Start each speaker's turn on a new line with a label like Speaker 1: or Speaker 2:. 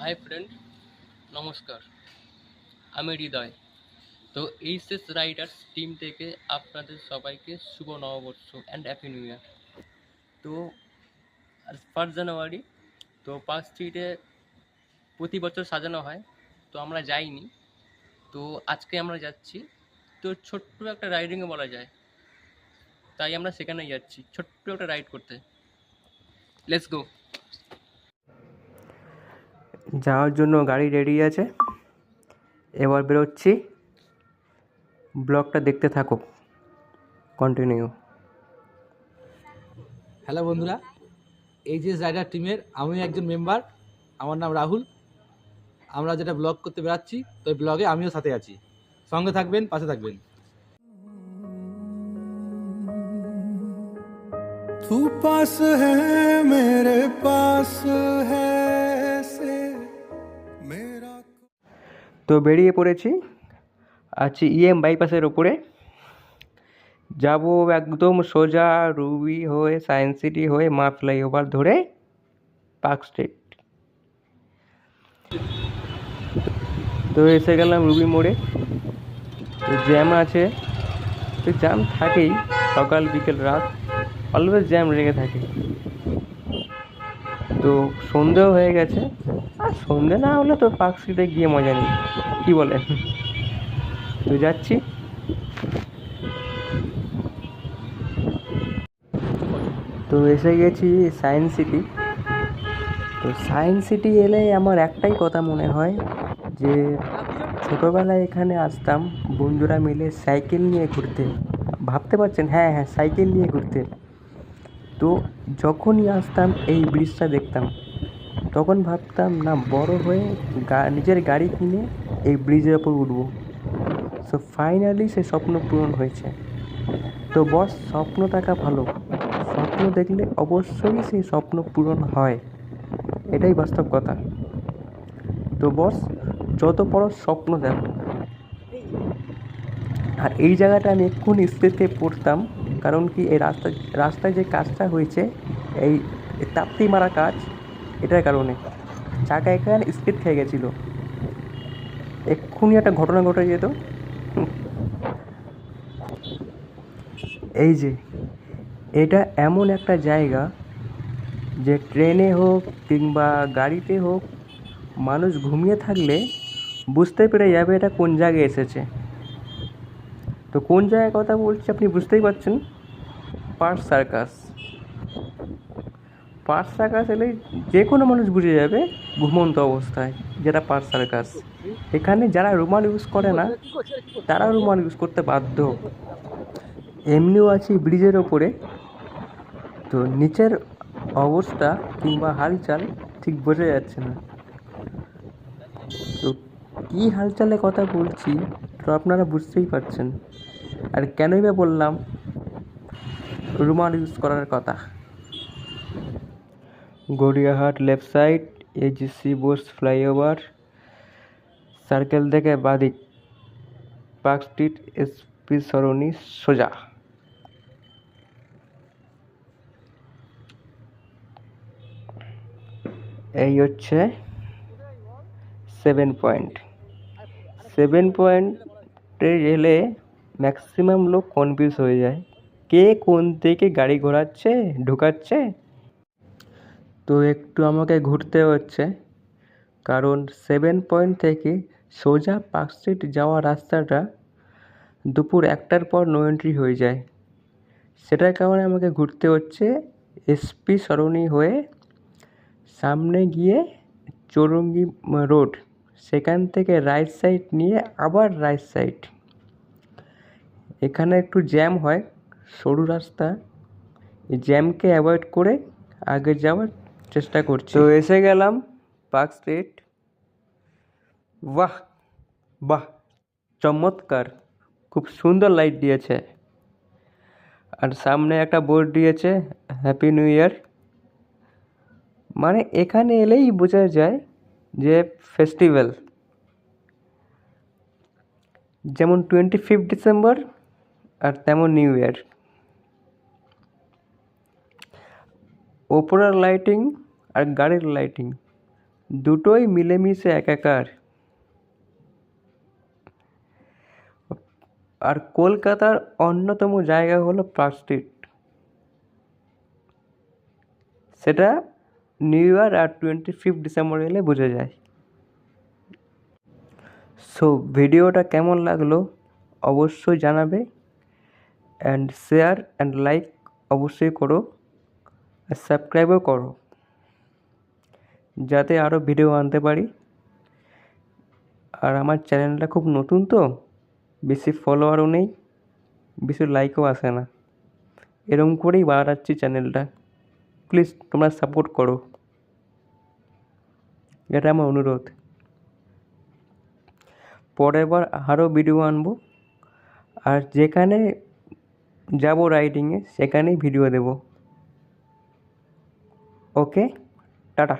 Speaker 1: Hi friend, নমস্কার। আমি হৃদয়। তো এইচএস রাইডার্স টিম থেকে আপনাদের সবাইকে শুভ নববর্ষ অ্যান্ড হ্যাপি নিউ ইয়ার। তো আজ 1 জানুয়ারি। তো পার্ক স্ট্রিটে প্রতি বছর সাজানো হয়, তো আমরা যাইনি। তো আজকে আমরা যাচ্ছি। তো ছোট্ট একটা রাইডিংয়ে বলা যায়, তাই আমরা সেখানে যাচ্ছি ছোট্ট একটা রাইড করতে। Let's go.
Speaker 2: যাওয়ার জন্য গাড়ি রেডি আছে, এবার বেরোচ্ছি। ব্লগটা দেখতে থাকো, কন্টিনিউ।
Speaker 3: হ্যালো বন্ধুরা, এইচএস রাইডার টিমের আমি একজন মেম্বার। আমার নাম রাহুল। আমরা যেটা ব্লগ করতে বেরাচ্ছি, তো এই ব্লগে আমিও সাথে আছি। সঙ্গে থাকবেন, পাশে থাকবেন।
Speaker 4: तू पास है मेरे पास है से मेरा।
Speaker 2: তো বেরিয়ে পড়েছি, আছি বাইপাসের ওপরে। যাব একদম সোজা রুবি হয়ে সায়েন্স সিটি হয়ে মা ফ্লাইওভার ধরে পার্ক স্ট্রিট। তো এসে গেলাম রুবি মোড়ে। তো জ্যাম আছে, তো জ্যাম থাকেই, সকাল বিকেল রাত অলওয়েজ জ্যাম লেগে থাকে। তো সন্ধেও হয়ে গেছে, আর সন্ধে না হলে তো পার্ক স্ট্রিটে গিয়ে মজা নেই, কী বলেন? তো যাচ্ছি। তো এসে গেছি সায়েন্স সিটি। তো সায়েন্স সিটি এলে আমার একটাই কথা মনে হয় যে ছোটোবেলায় এখানে আসতাম বন্ধুরা মিলে সাইকেল নিয়ে ঘুরতে। ভাবতে পারছেন? হ্যাঁ হ্যাঁ, সাইকেল নিয়ে ঘুরতে। তো যখনই আসতাম এই ব্রিজটা দেখতাম, তখন ভাবতাম না বড় হয়ে নিজের গাড়ি কিনে এই ব্রিজের ওপর উঠবো। সো ফাইনালি সে স্বপ্ন পূরণ হয়েছে। তো বস, স্বপ্ন দেখা ভালো, স্বপ্ন দেখলে অবশ্যই সেই স্বপ্ন পূরণ হয়, এটাই বাস্তব কথা। তো বস, যত বড় স্বপ্ন দেখো। আর এই জায়গাটা আমি এক্ষুনি স্পেসে পড়তাম, কারণ কি এই রাস্তায় যে কাজটা হয়েছে, এই তাপ্তি মারা কাজ, এটার কারণে চাকা এখানে স্পিড খেয়ে গেছিলো, এক্ষুনি একটা ঘটনা ঘটে যেত। এই যে এটা এমন একটা জায়গা যে ট্রেনে হোক কিংবা গাড়িতে হোক, মানুষ ঘুমিয়ে থাকলে বুঝতে পেরে যাবে এটা কোন জায়গায় এসেছে। তো কোন জায়গায় কথা বলছি আপনি বুঝতেই পারছেন, পার্ক সার্কাস। পার্ক সার্কাস এলে যে কোনো মানুষ বুঝে যাবে ঘুমন্ত অবস্থায় যেটা পার্ক সার্কাস। এখানে যারা রুমাল ইউজ করে না, তারা রুমাল ইউজ করতে বাধ্য। এমনিও আছি ব্রিজের ওপরে, তো নিচের অবস্থা কিংবা হালচাল ঠিক বোঝা যাচ্ছে না। তো কী হালচালে কথা বলছি তো আপনারা বুঝতেই পারছেন। আর কেনই বা বললাম রুমাল ইউজ করার কথা। Gariahat left side, এজিসি Bose flyover, circle থেকে বাদিক, পার্ক স্ট্রিট এসপি সরণি সোজা। এই হচ্ছে 7 পয়েন্ট। 7 পয়েন্টে গেলে ম্যাক্সিমাম লোক কনফিউজ হয়ে যায়, কে কোন থেকে গাড়ি ঘোরাচ্ছে ঢোকাচ্ছে। তো একটু আমাকে ঘুরতে হচ্ছে, কারণ 7 পয়েন্ট থেকে সোজা পার্ক স্ট্রিট যাওয়ার রাস্তাটা দুপুর 1টার পর নো এন্ট্রি হয়ে যায়। সেটার কারণে আমাকে ঘুরতে হচ্ছে এসপি সরণি হয়ে সামনে গিয়ে চৌরঙ্গি রোড, সেখান থেকে রাইট সাইড নিয়ে আবার রাইট সাইড। এখানে একটু জ্যাম হয়, সরু রাস্তা, এই জ্যামকে অ্যাভয়েড করে আগে যাওয়ার চেষ্টা করছি। তো এসে গেলাম পার্ক স্ট্রিট। বাহ বাহ, চমৎকার, খুব সুন্দর লাইট দিয়েছে। আর সামনে একটা বোর্ড দিয়েছে হ্যাপি নিউ ইয়ার। মানে এখানে এলেই বোঝা যায় যে ফেস্টিভ্যাল, যেমন 25 ডিসেম্বর আর তেমন নিউ ইয়ার। ওপরের লাইটিং আর গাড়ির লাইটিং দুটোই মিলেমিশে একাকার। আর কলকাতার অন্যতম জায়গা হলো পার্ক স্ট্রিট, সেটা নিউ ইয়ার আর 25 ডিসেম্বর এলে বোঝা যায়। সো ভিডিওটা কেমন লাগলো অবশ্যই জানাবে, অ্যান্ড শেয়ার অ্যান্ড লাইক অবশ্যই করো, আর সাবস্ক্রাইবও করো, যাতে আরও ভিডিও আনতে পারি। আর আমার চ্যানেলটা খুব নতুন, তো বেশি ফলোয়ারও নেই, বেশি লাইকও আসে না, এরকম করেই বাড়াচ্ছি চ্যানেলটা। প্লিজ তোমরা সাপোর্ট করো, এটা আমার অনুরোধ। পরের বার আরও ভিডিও আনবো, আর যেখানে যাব রাইডিংয়ে সেখানেই ভিডিও দেব। ওকে, টাটা।